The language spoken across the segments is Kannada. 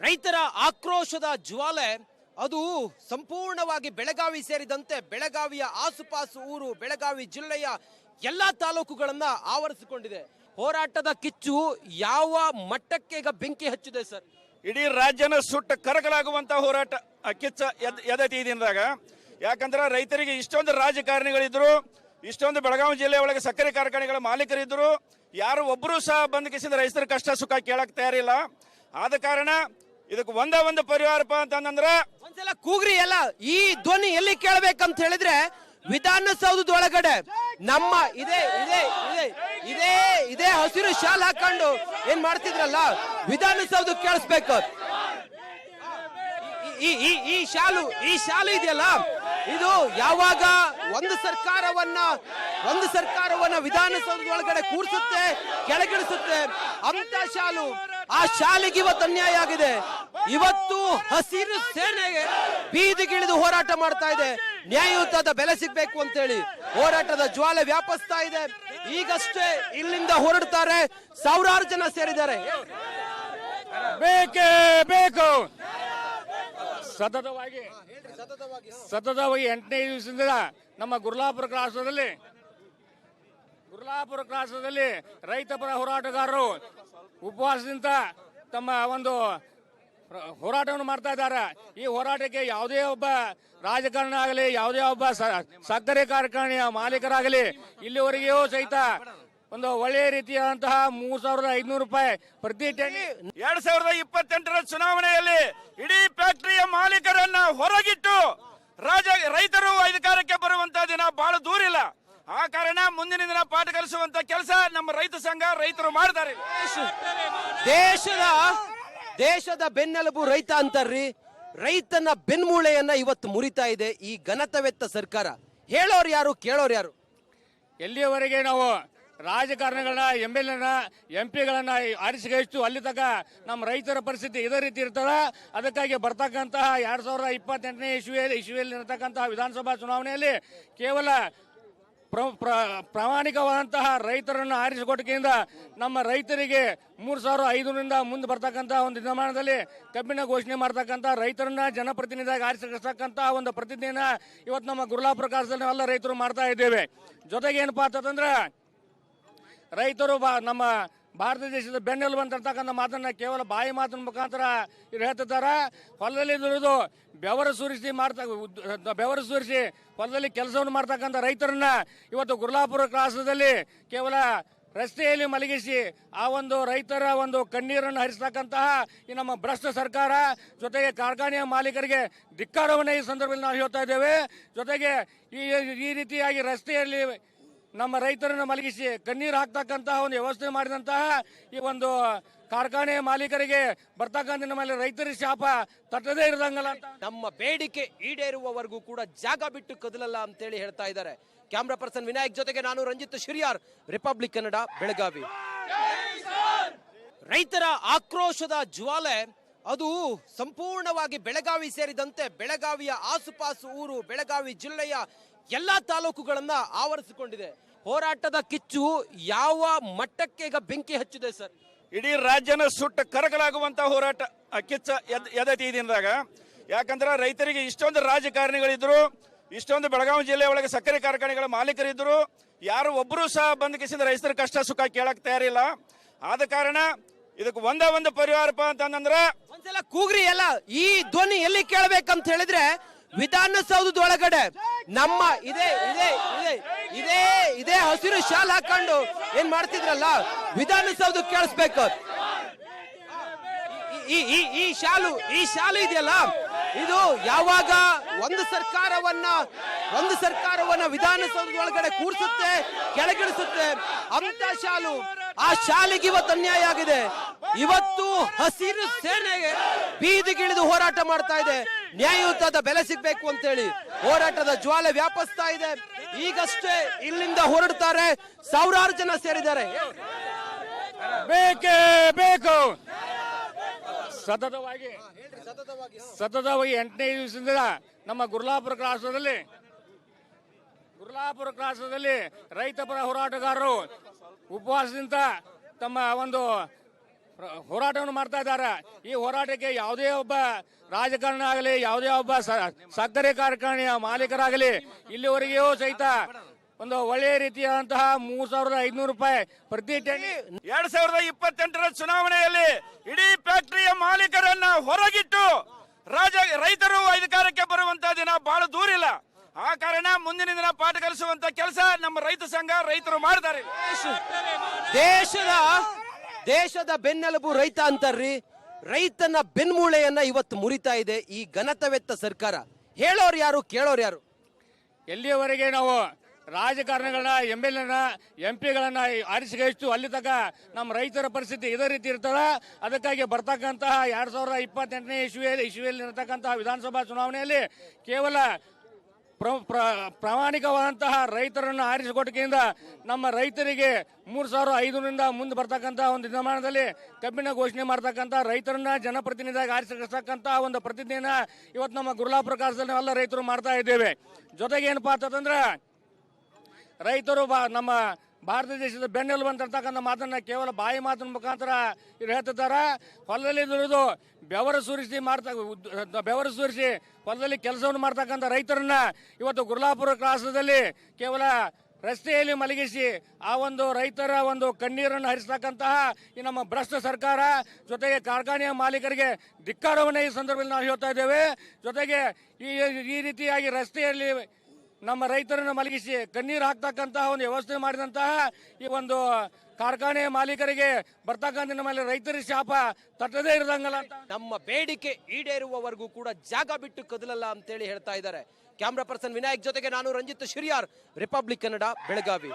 ರೈತರ ಆಕ್ರೋಶದ ಜ್ವಾಲೆ ಅದು ಸಂಪೂರ್ಣವಾಗಿ ಬೆಳಗಾವಿ ಸೇರಿದಂತೆ ಬೆಳಗಾವಿಯ ಆಸುಪಾಸು ಊರು ಬೆಳಗಾವಿ ಜಿಲ್ಲೆಯ ಎಲ್ಲಾ ತಾಲೂಕುಗಳನ್ನ ಆವರಿಸಿಕೊಂಡಿದೆ. ಹೋರಾಟದ ಕಿಚ್ಚು ಯಾವ ಮಟ್ಟಕ್ಕೆ ಈಗ ಬೆಂಕಿ ಹಚ್ಚಿದೆ ಸರ್? ಇಡೀ ರಾಜ್ಯನ ಸುಟ್ಟು ಕರಕಲಾಗುವಂತ ಹೋರಾಟ ಕಿಚ್ಚ ಎದೈತಿ ಈ ದಿನದಾಗ. ಯಾಕಂದ್ರೆ ರೈತರಿಗೆ ಇಷ್ಟೊಂದು ರಾಜಕಾರಣಿಗಳಿದ್ರು, ಇಷ್ಟೊಂದು ಬೆಳಗಾವಿ ಜಿಲ್ಲೆ ಒಳಗೆ ಸಕ್ಕರೆ ಕಾರ್ಖಾನೆಗಳ ಮಾಲೀಕರಿದ್ರು, ಯಾರು ಒಬ್ಬರು ಸಹ ಬಂದ್ ಕಿಸಿದ ರೈತರ ಕಷ್ಟ ಸುಖ ಕೇಳಕ್ ತಯಾರಿಲ್ಲ. ಆದ ಕಾರಣ ಇದಕ್ಕೆ ಒಂದು ಪರಿಹಾರಪ್ಪ ಅಂತಂದ್ರೆ ಒಂದ್ಸಲ ಕೂಗ್ರಿ ಎಲ್ಲ. ಈ ಧ್ವನಿ ಎಲ್ಲಿ ಕೇಳಬೇಕಂತ ಹೇಳಿದ್ರೆ ವಿಧಾನಸೌಧದೊಳಗಡೆ ನಮ್ಮ ಇದೇ ಇದೇ ಇದೇ ಇದೇ ಇದೇ ಹಸಿರು ಶಾಲ್ ಹಾಕೊಂಡು ಏನ್ ಮಾಡ್ತಿದ್ರಲ್ಲ ವಿಧಾನಸೌಧ ಕೇಳಿಸ್ಬೇಕು. ಈ ಶಾಲು ಇದೆಯಲ್ಲ, ಇದು ಯಾವಾಗ ಒಂದು ಸರ್ಕಾರವನ್ನ ವಿಧಾನಸೌಧದೊಳಗಡೆ ಕೂರಿಸುತ್ತೆ, ಕೆಳಗಿಳಿಸುತ್ತೆ ಅಂತ ಶಾಲು. ಆ ಶಾಲೆಗೆ ಇವತ್ತು ಅನ್ಯಾಯ ಆಗಿದೆ. ಇವತ್ತು ಹಸಿರು ಸೇನೆಗೆ ಬೀದಿಗಿಳಿದು ಹೋರಾಟ ಮಾಡ್ತಾ ಇದೆ. ನ್ಯಾಯಯುತದ ಬೆಲೆ ಸಿಗ್ಬೇಕು ಅಂತೇಳಿ ಹೋರಾಟದ ಜ್ವಾಲೆ ವ್ಯಾಪಿಸ್ತಾ ಇದೆ. ಈಗಷ್ಟೇ ಇಲ್ಲಿಂದ ಹೊರಡ್ತಾರೆ, ಸಾವಿರಾರು ಜನ ಸೇರಿದ್ದಾರೆ. ಬೇಕೇ ಬೇಕು. ಸತತವಾಗಿ 8ನೇ ದಿವಸದಿಂದ ನಮ್ಮ ಗುರ್ಲಾಪುರ ಕ್ರಾಸದಲ್ಲಿ ರೈತ ಪರ ಹೋರಾಟಗಾರರು ಉಪವಾಸದಿಂದ ತಮ್ಮ ಒಂದು ಹೋರಾಟವನ್ನು ಮಾಡ್ತಾ ಇದ್ದಾರೆ. ಈ ಹೋರಾಟಕ್ಕೆ ಯಾವುದೇ ಒಬ್ಬ ರಾಜಕಾರಣ ಆಗಲಿ, ಯಾವುದೇ ಒಬ್ಬ ಸಕ್ಕರೆ ಕಾರ್ಖಾನೆಯ ಮಾಲೀಕರಾಗಲಿ ಇಲ್ಲಿವರೆಗೂ ಸಹಿತ ಒಂದು ಒಳ್ಳೆಯ ರೀತಿಯಾದಂತಹ 3,500 ರೂಪಾಯಿ ಪ್ರತಿ ಟನ್ 2028ರ ಚುನಾವಣೆಯಲ್ಲಿ ಇಡೀ ಫ್ಯಾಕ್ಟರಿಯ ಮಾಲೀಕರನ್ನ ಹೊರಗಿಟ್ಟು ರೈತರು ಅಧಿಕಾರಕ್ಕೆ ಬರುವಂತ ದಿನ ಬಹಳ ದೂರ ಇಲ್ಲ. ಆ ಕಾರಣ ಮುಂದಿನ ದಿನ ಪಾಠ ಕಲಿಸುವಂತ ಕೆಲಸ ನಮ್ಮ ರೈತ ಸಂಘ ರೈತರು ಮಾಡ್ತಾರೆ. ದೇಶದ ಬೆನ್ನೆಲುಬು ರೈತ ಅಂತಾರ್ರಿ. ರೈತನ ಬೆನ್ಮೂಳೆಯನ್ನ ಇವತ್ತು ಮುರಿತಾ ಇದೆ ಈ ಘನತವೆತ್ತ ಸರ್ಕಾರ. ಹೇಳೋರು ಯಾರು, ಕೇಳೋರು ಯಾರು? ಎಲ್ಲಿಯವರೆಗೆ ನಾವು ರಾಜಕಾರಣಿಗಳನ್ನ MLA MP ಗಳನ್ನ ಆರಿಸಿಗೆಷ್ಟು ಅಲ್ಲಿ ತನಕ ನಮ್ಮ ರೈತರ ಪರಿಸ್ಥಿತಿ ಇದೇ ರೀತಿ ಇರ್ತದ. ಅದಕ್ಕಾಗಿ ಬರ್ತಕ್ಕಂತಹ 2028ನೇ ಇಸ್ವಿಯಲ್ಲಿ ಇರತಕ್ಕಂತಹ ವಿಧಾನಸಭಾ ಚುನಾವಣೆಯಲ್ಲಿ ಕೇವಲ ಪ್ರಾಮಾಣಿಕವಾದಂತಹ ರೈತರನ್ನು ಆರಿಸಿಕೊಟ್ಟಿಗೆಯಿಂದ ನಮ್ಮ ರೈತರಿಗೆ 3,500ರಿಂದ ಮುಂದೆ ಬರ್ತಕ್ಕಂತಹ ಒಂದು ದಿನಮಾನದಲ್ಲಿ ಕಬ್ಬಿನ ಘೋಷಣೆ ಮಾಡ್ತಕ್ಕಂಥ ರೈತರನ್ನ ಜನಪ್ರತಿನಿಧಿಯಾಗಿ ಆರಿಸಿರ್ತಕ್ಕಂತಹ ಒಂದು ಪ್ರತಿಜ್ಞೆಯನ್ನ ಇವತ್ತು ನಮ್ಮ ಗುರ್ಲಾಪುರ ಕಾಲದಲ್ಲಿ ಎಲ್ಲ ರೈತರು ಮಾಡ್ತಾ ಇದ್ದೇವೆ. ಜೊತೆಗೆ ಏನಪ್ಪಾ ಅಂತಂದ್ರೆ ರೈತರು ನಮ್ಮ ಭಾರತ ದೇಶದ ಬೆನ್ನೆಲುಬು ಅಂತಕ್ಕಂಥ ಮಾತನ್ನ ಕೇವಲ ಬಾಯಿ ಮಾತಿನ ಮುಖಾಂತರ ಇವ್ರು ಹೇಳ್ತಿದ್ದಾರೆ. ಹೊಲದಲ್ಲಿ ದುಡಿದು ಬೆವರು ಸುರಿಸಿ ಹೊಲದಲ್ಲಿ ಕೆಲಸವನ್ನು ಮಾಡ್ತಕ್ಕಂಥ ರೈತರನ್ನ ಇವತ್ತು ಗುರ್ಲಾಪುರ ಕ್ರಾಸದಲ್ಲಿ ಕೇವಲ ರಸ್ತೆಯಲ್ಲಿ ಮಲಗಿಸಿ ಆ ಒಂದು ರೈತರ ಒಂದು ಕಣ್ಣೀರನ್ನು ಹರಿಸತಕ್ಕಂತಹ ಈ ನಮ್ಮ ಭ್ರಷ್ಟ ಸರ್ಕಾರ, ಜೊತೆಗೆ ಕಾರ್ಖಾನೆಯ ಮಾಲೀಕರಿಗೆ ಧಿಕ್ಕಾರವನ್ನ ಈ ಸಂದರ್ಭದಲ್ಲಿ ನಾವು ಹೇಳ್ತಾ ಇದ್ದೇವೆ. ಜೊತೆಗೆ ಈ ರೀತಿಯಾಗಿ ರಸ್ತೆಯಲ್ಲಿ ನಮ್ಮ ರೈತರನ್ನು ಮಲಗಿಸಿ ಕಣ್ಣೀರು ಹಾಕ್ತಕ್ಕಂತಹ ಒಂದು ವ್ಯವಸ್ಥೆ ಮಾಡಿದಂತಹ ಈ ಒಂದು ಕಾರ್ಖಾನೆ ಮಾಲೀಕರಿಗೆ ಬರ್ತಕ್ಕಂಥ ನಮ್ಮಲ್ಲಿ ರೈತರ ಶಾಪ ತಟ್ಟದೇ ಇರದಂಗಲ್ಲ. ನಮ್ಮ ಬೇಡಿಕೆ ಈಡೇರುವವರೆಗೂ ಕೂಡ ಜಾಗ ಬಿಟ್ಟು ಕದಲಲ್ಲ ಅಂತೇಳಿ ಹೇಳ್ತಾ ಇದ್ದಾರೆ. ಕ್ಯಾಮ್ರಾ ಪರ್ಸನ್ ವಿನಾಯಕ್ ಜೊತೆಗೆ ನಾನು ರಂಜಿತ್ ಶಿರಿಯಾರ್, ರಿಪಬ್ಲಿಕ್ ಕನ್ನಡ, ಬೆಳಗಾವಿ. ರೈತರ ಆಕ್ರೋಶದ ಜ್ವಾಲೆ ಅದು ಸಂಪೂರ್ಣವಾಗಿ ಬೆಳಗಾವಿ ಸೇರಿದಂತೆ ಬೆಳಗಾವಿಯ ಆಸುಪಾಸು ಊರು ಬೆಳಗಾವಿ ಜಿಲ್ಲೆಯ ಎಲ್ಲಾ ತಾಲೂಕುಗಳನ್ನ ಆವರಿಸಿಕೊಂಡಿದೆ. ಹೋರಾಟದ ಕಿಚ್ಚು ಯಾವ ಮಟ್ಟಕ್ಕೆ ಈಗ ಬೆಂಕಿ ಹಚ್ಚಿದೆ ಸರ್? ಇಡೀ ರಾಜ್ಯನ ಸುಟ್ಟು ಕರಕಲಾಗುವಂತ ಹೋರಾಟ ಕಿಚ್ಚ ಎದೈತಿ ಈ ದಿನದಾಗ. ಯಾಕಂದ್ರೆ ರೈತರಿಗೆ ಇಷ್ಟೊಂದು ರಾಜಕಾರಣಿಗಳಿದ್ರು, ಇಷ್ಟೊಂದು ಬೆಳಗಾವಿ ಜಿಲ್ಲೆ ಒಳಗೆ ಸಕ್ಕರೆ ಕಾರ್ಖಾನೆಗಳ ಮಾಲೀಕರಿದ್ರು, ಯಾರು ಒಬ್ಬರು ಸಹ ಬಂದ್ ಕಿಸಿದ ರೈತರ ಕಷ್ಟ ಸುಖ ಕೇಳಕ್ ತಯಾರಿಲ್ಲ. ಆದ ಕಾರಣ ಇದಕ್ಕೆ ಒಂದು ಪರಿಹಾರಪ್ಪ ಅಂತಂದ್ರೆ ಒಂದ್ಸಲ ಕೂಗ್ರಿ ಎಲ್ಲ. ಈ ಧ್ವನಿ ಎಲ್ಲಿ ಕೇಳಬೇಕಂತ ಹೇಳಿದ್ರೆ ವಿಧಾನಸೌಧದೊಳಗಡೆ ನಮ್ಮ ಇದೇ ಇದೇ ಇದೇ ಇದೇ ಇದೇ ಹಸಿರು ಶಾಲ್ ಹಾಕೊಂಡು ಏನ್ ಮಾಡ್ತಿದ್ರಲ್ಲ ವಿಧಾನಸೌಧ ಕೇಳಿಸ್ಬೇಕು. ಈ ಶಾಲು ಇದೆಯಲ್ಲ, ಇದು ಯಾವಾಗ ಒಂದು ಸರ್ಕಾರವನ್ನ ವಿಧಾನಸೌಧದೊಳಗಡೆ ಕೂರಿಸುತ್ತೆ, ಕೆಳಗಿಳಿಸುತ್ತೆ ಅಂತ ಶಾಲು. ಆ ಶಾಲೆಗೆ ಇವತ್ತು ಅನ್ಯಾಯ ಆಗಿದೆ. ಇವತ್ತು ಹಸಿರು ಸೇನೆಗೆ ಬೀದಿಗಿಳಿದು ಹೋರಾಟ ಮಾಡ್ತಾ ಇದೆ. ನ್ಯಾಯಯುತದ ಬೆಲೆ ಸಿಗ್ಬೇಕು ಅಂತೇಳಿ ಹೋರಾಟದ ಜ್ವಾಲೆ ವ್ಯಾಪಿಸ್ತಾ ಇದೆ. ಈಗಷ್ಟೇ ಇಲ್ಲಿಂದ ಹೊರಡ್ತಾರೆ, ಸಾವಿರಾರು ಜನ ಸೇರಿದ್ದಾರೆ. ಬೇಕೇ ಬೇಕು. ಸತತವಾಗಿ 8ನೇ ದಿವಸದಿಂದ ನಮ್ಮ ಗುರ್ಲಾಪುರ ಕ್ರಾಸದಲ್ಲಿ ರೈತ ಪರ ಹೋರಾಟಗಾರರು ಉಪವಾಸದಿಂದ ತಮ್ಮ ಒಂದು ಹೋರಾಟವನ್ನು ಮಾಡ್ತಾ ಇದ್ದಾರೆ. ಈ ಹೋರಾಟಕ್ಕೆ ಯಾವುದೇ ಒಬ್ಬ ರಾಜಕಾರಣ ಆಗಲಿ, ಯಾವುದೇ ಒಬ್ಬ ಸಕ್ಕರೆ ಕಾರ್ಖಾನೆಯ ಮಾಲೀಕರಾಗಲಿ ಇಲ್ಲಿವರೆಗೂ ಸಹಿತ ಒಂದು ಒಳ್ಳೆಯ ರೀತಿಯಾದಂತಹ 3,500 ರೂಪಾಯಿ ಪ್ರತಿ ಟನ್ 2028ರ ಚುನಾವಣೆಯಲ್ಲಿ ಇಡೀ ಫ್ಯಾಕ್ಟರಿಯ ಮಾಲೀಕರನ್ನ ಹೊರಗಿಟ್ಟು ರೈತರು ಅಧಿಕಾರಕ್ಕೆ ಬರುವಂತ ದಿನ ಬಹಳ ದೂರ ಇಲ್ಲ. ಆ ಕಾರಣ ಮುಂದಿನ ದಿನ ಪಾಠ ಕಲಿಸುವಂತ ಕೆಲಸ ನಮ್ಮ ರೈತ ಸಂಘ ರೈತರು ಮಾಡ್ತಾರೆ. ದೇಶದ ಬೆನ್ನೆಲುಬು ರೈತ ಅಂತಾರ್ರಿ. ರೈತನ ಬೆನ್ಮೂಳೆಯನ್ನ ಇವತ್ತು ಮುರಿತಾ ಇದೆ ಈ ಘನತವೆತ್ತ ಸರ್ಕಾರ. ಹೇಳೋರು ಯಾರು, ಕೇಳೋರು ಯಾರು? ಎಲ್ಲಿಯವರೆಗೆ ನಾವು ರಾಜಕಾರಣಿಗಳನ್ನ MLA MP ಗಳನ್ನ ಆರಿಸಿಗಷ್ಟು ಅಲ್ಲಿ ತನಕ ನಮ್ಮ ರೈತರ ಪರಿಸ್ಥಿತಿ ಇದೇ ರೀತಿ ಇರ್ತದ. ಅದಕ್ಕಾಗಿ ಬರ್ತಕ್ಕಂತಹ 2028ನೇ ಇಸ್ವಿಯಲ್ಲಿ ಇರತಕ್ಕಂತಹ ವಿಧಾನಸಭಾ ಚುನಾವಣೆಯಲ್ಲಿ ಕೇವಲ ಪ್ರಾಮಾಣಿಕವಾದಂತಹ ರೈತರನ್ನು ಆರಿಸಿಕೊಟ್ಟಿಗೆಯಿಂದ ನಮ್ಮ ರೈತರಿಗೆ 3,500ರಿಂದ ಮುಂದೆ ಬರ್ತಕ್ಕಂತಹ ಒಂದು ದಿನಮಾನದಲ್ಲಿ ಕಬ್ಬಿನ ಘೋಷಣೆ ಮಾಡ್ತಕ್ಕಂಥ ರೈತರನ್ನ ಜನಪ್ರತಿನಿಧಿಯಾಗಿ ಆರಿಸಿರ್ತಕ್ಕಂಥ ಒಂದು ಪ್ರತಿಜ್ಞೆಯನ್ನ ಇವತ್ತು ನಮ್ಮ ಗುರುಲಾಪುರ ಕಾಲದಲ್ಲಿ ನಾವೆಲ್ಲ ರೈತರು ಮಾಡ್ತಾ ಇದ್ದೇವೆ. ಜೊತೆಗೆ ಏನಪ್ಪಾ ಅಂತಂದ್ರೆ ರೈತರು ನಮ್ಮ ಭಾರತ ದೇಶದ ಬೆನ್ನೆಲುಬು ಅಂತಿರ್ತಕ್ಕಂಥ ಮಾತನ್ನ ಕೇವಲ ಬಾಯಿ ಮಾತಿನ ಮುಖಾಂತರ ಇವ್ರು ಹೇಳ್ತಿದ್ದಾರೆ. ಹೊಲದಲ್ಲಿ ದುಡಿದು ಬೆವರು ಸುರಿಸಿ ಹೊಲದಲ್ಲಿ ಕೆಲಸವನ್ನು ಮಾಡ್ತಕ್ಕಂಥ ರೈತರನ್ನ ಇವತ್ತು ಗುರುಲಾಪುರ ಕ್ರಾಸದಲ್ಲಿ ಕೇವಲ ರಸ್ತೆಯಲ್ಲಿ ಮಲಗಿಸಿ ಆ ಒಂದು ರೈತರ ಒಂದು ಕಣ್ಣೀರನ್ನು ಹರಿಸ್ತಕ್ಕಂತಹ ಈ ನಮ್ಮ ಭ್ರಷ್ಟ ಸರ್ಕಾರ, ಜೊತೆಗೆ ಕಾರ್ಖಾನೆಯ ಮಾಲೀಕರಿಗೆ ಧಿಕ್ಕಾರವನ್ನೇ ಈ ಸಂದರ್ಭದಲ್ಲಿ ನಾವು ಹೇಳ್ತಾ ಇದ್ದೇವೆ. ಜೊತೆಗೆ ಈ ರೀತಿಯಾಗಿ ರಸ್ತೆಯಲ್ಲಿ ನಮ್ಮ ರೈತರನ್ನು ಮಲಗಿಸಿ ಕಣ್ಣೀರು ಹಾಕ್ತಕ್ಕಂತಹ ಒಂದು ವ್ಯವಸ್ಥೆ ಮಾಡಿದಂತಹ ಈ ಒಂದು ಕಾರ್ಖಾನೆ ಮಾಲೀಕರಿಗೆ ಬರ್ತಕ್ಕಂಥ ನಮ್ಮಲ್ಲಿ ರೈತರಿಗೆ ಶಾಪ ತಟ್ಟದೇ ಇರದಂಗಲ್ಲ ಅಂತ. ನಮ್ಮ ಬೇಡಿಕೆ ಈಡೇರುವವರೆಗೂ ಕೂಡ ಜಾಗ ಬಿಟ್ಟು ಕದಲಲ್ಲ ಅಂತೇಳಿ ಹೇಳ್ತಾ ಇದ್ದಾರೆ. ಕ್ಯಾಮ್ರಾ ಪರ್ಸನ್ ವಿನಾಯಕ್ ಜೊತೆಗೆ ನಾನು ರಂಜಿತ್ ಶಿರಿಯಾರ್, ರಿಪಬ್ಲಿಕ್ ಕನ್ನಡ, ಬೆಳಗಾವಿ.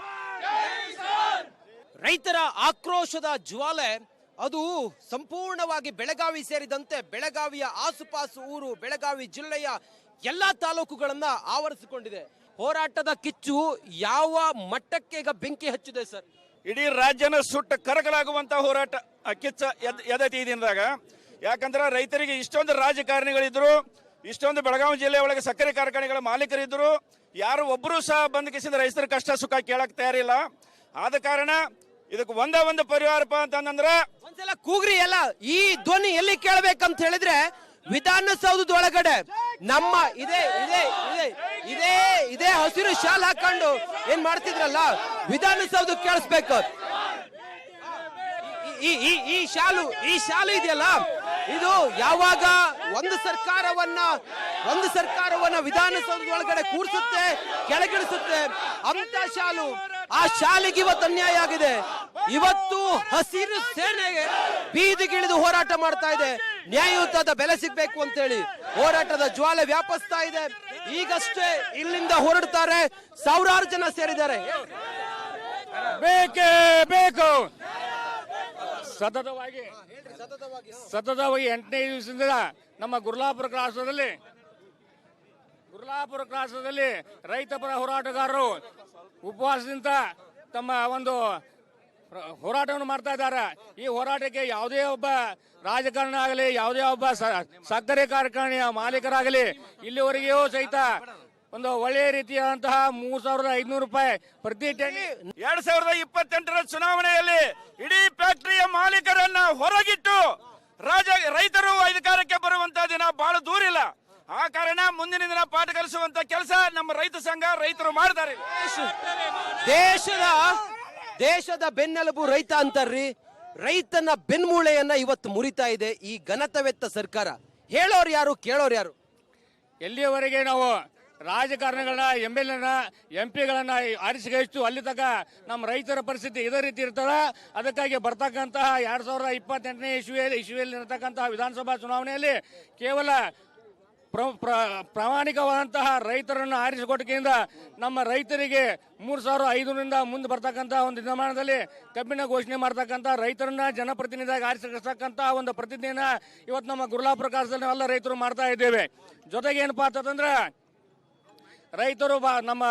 ರೈತರ ಆಕ್ರೋಶದ ಜ್ವಾಲೆ ಅದು ಸಂಪೂರ್ಣವಾಗಿ ಬೆಳಗಾವಿ ಸೇರಿದಂತೆ ಬೆಳಗಾವಿಯ ಆಸುಪಾಸು ಊರು, ಬೆಳಗಾವಿ ಜಿಲ್ಲೆಯ ಎಲ್ಲಾ ತಾಲೂಕುಗಳನ್ನ ಆವರಿಸಿಕೊಂಡಿದೆ. ಹೋರಾಟದ ಕಿಚ್ಚು ಯಾವ ಮಟ್ಟಕ್ಕೆ ಈಗ ಬೆಂಕಿ ಹಚ್ಚಿದೆ ಸರ್? ಇಡೀ ರಾಜ್ಯನ ಸುಟ್ಟ ಕರಕಲಾಗುವಂತ ಹೋರಾಟ ಕಿಚ್ಚ ಎದೈತಿ ಈ ದಿನದಾಗ. ಯಾಕಂದ್ರೆ ರೈತರಿಗೆ ಇಷ್ಟೊಂದು ರಾಜಕಾರಣಿಗಳಿದ್ರು, ಇಷ್ಟೊಂದು ಬೆಳಗಾವಿ ಜಿಲ್ಲೆ ಒಳಗೆ ಸಕ್ಕರೆ ಕಾರ್ಖಾನೆಗಳ ಮಾಲೀಕರಿದ್ರು, ಯಾರು ಒಬ್ಬರು ಸಹ ಬಂದ್ ಕಿಸಿದ ರೈತರ ಕಷ್ಟ ಸುಖ ಕೇಳಕ್ ತಯಾರಿಲ್ಲ. ಆದ ಕಾರಣ ಇದಕ್ಕೆ ಒಂದು ಪರಿಹಾರಪ್ಪ ಅಂತಂದ್ರೆ ಒಂದ್ಸಲ ಕೂಗ್ರಿ ಎಲ್ಲ. ಈ ಧ್ವನಿ ಎಲ್ಲಿ ಕೇಳಬೇಕಂತ ಹೇಳಿದ್ರೆ ವಿಧಾನಸೌಧದೊಳಗಡೆ ನಮ್ಮ ಇದೇ ಹಸಿರು ಶಾಲ್ ಹಾಕೊಂಡು ಏನ್ ಮಾಡ್ತಿದ್ರಲ್ಲ, ವಿಧಾನಸೌಧ ಕೇಳಿಸ್ಬೇಕು. ಈ ಶಾಲು ಇದೆಯಲ್ಲ, ಇದು ಯಾವಾಗ ಒಂದು ಸರ್ಕಾರವನ್ನ ವಿಧಾನಸೌಧದೊಳಗಡೆ ಕೂರಿಸುತ್ತೆ, ಕೆಳಗಿಳಿಸುತ್ತೆ ಅಂತ ಶಾಲು. ಆ ಶಾಲಿಗೆ ಇವತ್ತು ಅನ್ಯಾಯ ಆಗಿದೆ. ಇವತ್ತು ಹಸಿರು ಸೇನೆಗೆ ಬೀದಿಗಿಳಿದು ಹೋರಾಟ ಮಾಡ್ತಾ ಇದೆ. ನ್ಯಾಯಯುತದ ಬೆಲೆ ಸಿಗ್ಬೇಕು ಅಂತ ಹೇಳಿ ಹೋರಾಟದ ಜ್ವಾಲೆ ವ್ಯಾಪಿಸ್ತಾ ಇದೆ. ಈಗಷ್ಟೇ ಇಲ್ಲಿಂದ ಹೊರಡ್ತಾರೆ, ಸಾವಿರಾರು ಜನ ಸೇರಿದ್ದಾರೆ. ಬೇಕೇ ಬೇಕು. ಸತತವಾಗಿ 8ನೇ ದಿವಸದಿಂದ ನಮ್ಮ ಗುರುಲಾಪುರ ಕ್ರಾಸದಲ್ಲಿ ರೈತ ಪರ ಹೋರಾಟಗಾರರು ಉಪವಾಸದಿಂದ ತಮ್ಮ ಒಂದು ಹೋರಾಟವನ್ನು ಮಾಡ್ತಾ ಇದ್ದಾರೆ. ಈ ಹೋರಾಟಕ್ಕೆ ಯಾವುದೇ ಒಬ್ಬ ರಾಜಕಾರಣ ಆಗಲಿ, ಯಾವುದೇ ಒಬ್ಬ ಸಕ್ಕರೆ ಕಾರ್ಖಾನೆಯ ಮಾಲೀಕರಾಗಲಿ ಇಲ್ಲಿವರೆಗೂ ಸಹಿತ ಒಂದು ಒಳ್ಳೆಯ ರೀತಿಯಾದಂತಹ 3,500 ರೂಪಾಯಿ ಪ್ರತಿ ಟನ್ 2028ರ ಚುನಾವಣೆಯಲ್ಲಿ ಇಡೀ ಫ್ಯಾಕ್ಟರಿಯ ಮಾಲೀಕರನ್ನ ಹೊರಗಿಟ್ಟು ರೈತರು ಅಧಿಕಾರಕ್ಕೆ ಬರುವಂತ ದಿನ ಬಹಳ ದೂರ ಇಲ್ಲ. ಆ ಕಾರಣ ಮುಂದಿನ ದಿನ ಪಾಠ ಕಲಿಸುವಂತ ಕೆಲಸ ನಮ್ಮ ರೈತ ಸಂಘ ರೈತರು ಮಾಡ್ತಾರೆ. ದೇಶದ ಬೆನ್ನೆಲುಬು ರೈತ ಅಂತಾರ್ರಿ. ರೈತನ ಬೆನ್ಮೂಳೆಯನ್ನ ಇವತ್ತು ಮುರಿತಾ ಇದೆ ಈ ಘನತವೆತ್ತ ಸರ್ಕಾರ. ಹೇಳೋರು ಯಾರು, ಕೇಳೋರು ಯಾರು? ಎಲ್ಲಿಯವರೆಗೆ ನಾವು ರಾಜಕಾರಣಿಗಳನ್ನ MLA MP ಗಳನ್ನ ಆರಿಸಿಗಷ್ಟು ಅಲ್ಲಿ ತನಕ ನಮ್ಮ ರೈತರ ಪರಿಸ್ಥಿತಿ ಇದೇ ರೀತಿ ಇರ್ತದ. ಅದಕ್ಕಾಗಿ ಬರ್ತಕ್ಕಂತಹ 2028ನೇ ಇಸ್ವಿಯಲ್ಲಿ ಇರತಕ್ಕಂತಹ ವಿಧಾನಸಭಾ ಚುನಾವಣೆಯಲ್ಲಿ ಕೇವಲ ಪ್ರಾಮಾಣಿಕವಾದಂತಹ ರೈತರನ್ನು ಆರಿಸಿಕೊಟ್ಟಿಗೆಯಿಂದ ನಮ್ಮ ರೈತರಿಗೆ 3,500ರಿಂದ ಮುಂದೆ ಬರ್ತಕ್ಕಂಥ ಒಂದು ದಿನಮಾನದಲ್ಲಿ ಕಬ್ಬಿನ ಘೋಷಣೆ ಮಾಡ್ತಕ್ಕಂಥ ರೈತರನ್ನ ಜನಪ್ರತಿನಿಧಿಯಾಗಿ ಆರಿಸಿರ್ತಕ್ಕಂಥ ಒಂದು ಪ್ರತಿಜ್ಞೆಯನ್ನ ಇವತ್ತು ನಮ್ಮ ಗುರುಲಾಪುರ ಕಾಲದಲ್ಲಿ ನಾವೆಲ್ಲ ರೈತರು ಮಾಡ್ತಾ ಇದ್ದೇವೆ. ಜೊತೆಗೆ ಏನಪ್ಪಾ ಅಂತಂದ್ರೆ ರೈತರು ನಮ್ಮ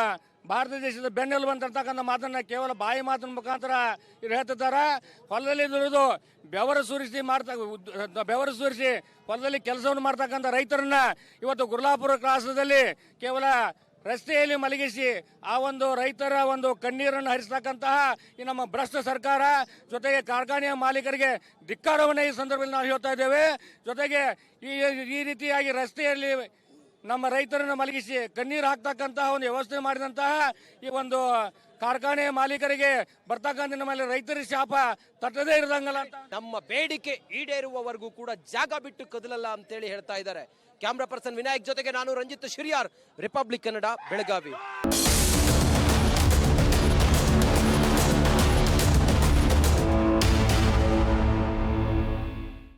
ಭಾರತ ದೇಶದ ಬೆನ್ನೆಲುಬು ಅಂತಿರ್ತಕ್ಕಂಥ ಮಾತನ್ನ ಕೇವಲ ಬಾಯಿ ಮಾತಿನ ಮುಖಾಂತರ ಇವ್ರು ಹೇಳ್ತಿದ್ದಾರೆ. ಹೊಲದಲ್ಲಿ ದುಡಿದು ಬೆವರು ಸುರಿಸಿ ಹೊಲದಲ್ಲಿ ಕೆಲಸವನ್ನು ಮಾಡ್ತಕ್ಕಂಥ ರೈತರನ್ನ ಇವತ್ತು ಗುರುಲಾಪುರ ಕ್ರಾಸದಲ್ಲಿ ಕೇವಲ ರಸ್ತೆಯಲ್ಲಿ ಮಲಗಿಸಿ ಆ ಒಂದು ರೈತರ ಒಂದು ಕಣ್ಣೀರನ್ನು ಹರಿಸ್ತಕ್ಕಂತಹ ಈ ನಮ್ಮ ಭ್ರಷ್ಟ ಸರ್ಕಾರ, ಜೊತೆಗೆ ಕಾರ್ಖಾನೆಯ ಮಾಲೀಕರಿಗೆ ಧಿಕ್ಕಾರವನ್ನೇ ಈ ಸಂದರ್ಭದಲ್ಲಿ ನಾವು ಹೇಳ್ತಾ ಇದ್ದೇವೆ. ಜೊತೆಗೆ ಈ ರೀತಿಯಾಗಿ ರಸ್ತೆಯಲ್ಲಿ ನಮ್ಮ ರೈತರನ್ನು ಮಲಗಿಸಿ ಕಣ್ಣೀರು ಹಾಕ್ತಕ್ಕಂತಹ ಒಂದು ವ್ಯವಸ್ಥೆ ಮಾಡಿದಂತಹ ಈ ಒಂದು ಕಾರ್ಖಾನೆ ಮಾಲೀಕರಿಗೆ ಬರ್ತಕ್ಕಂಥ ನಮ್ಮ ರೈತರಿಗೆ ಶಾಪ ತಟ್ಟದೇ ಇರದಂಗಲ್ಲ ಅಂತ. ನಮ್ಮ ಬೇಡಿಕೆ ಈಡೇರುವವರೆಗೂ ಕೂಡ ಜಾಗ ಬಿಟ್ಟು ಕದಲಲ್ಲ ಅಂತೇಳಿ ಹೇಳ್ತಾ ಇದ್ದಾರೆ. ಕ್ಯಾಮ್ರಾ ಪರ್ಸನ್ ವಿನಾಯಕ್ ಜೊತೆಗೆ ನಾನು ರಂಜಿತ್ ಶಿರಿಯಾರ್, ರಿಪಬ್ಲಿಕ್ ಕನ್ನಡ, ಬೆಳಗಾವಿ.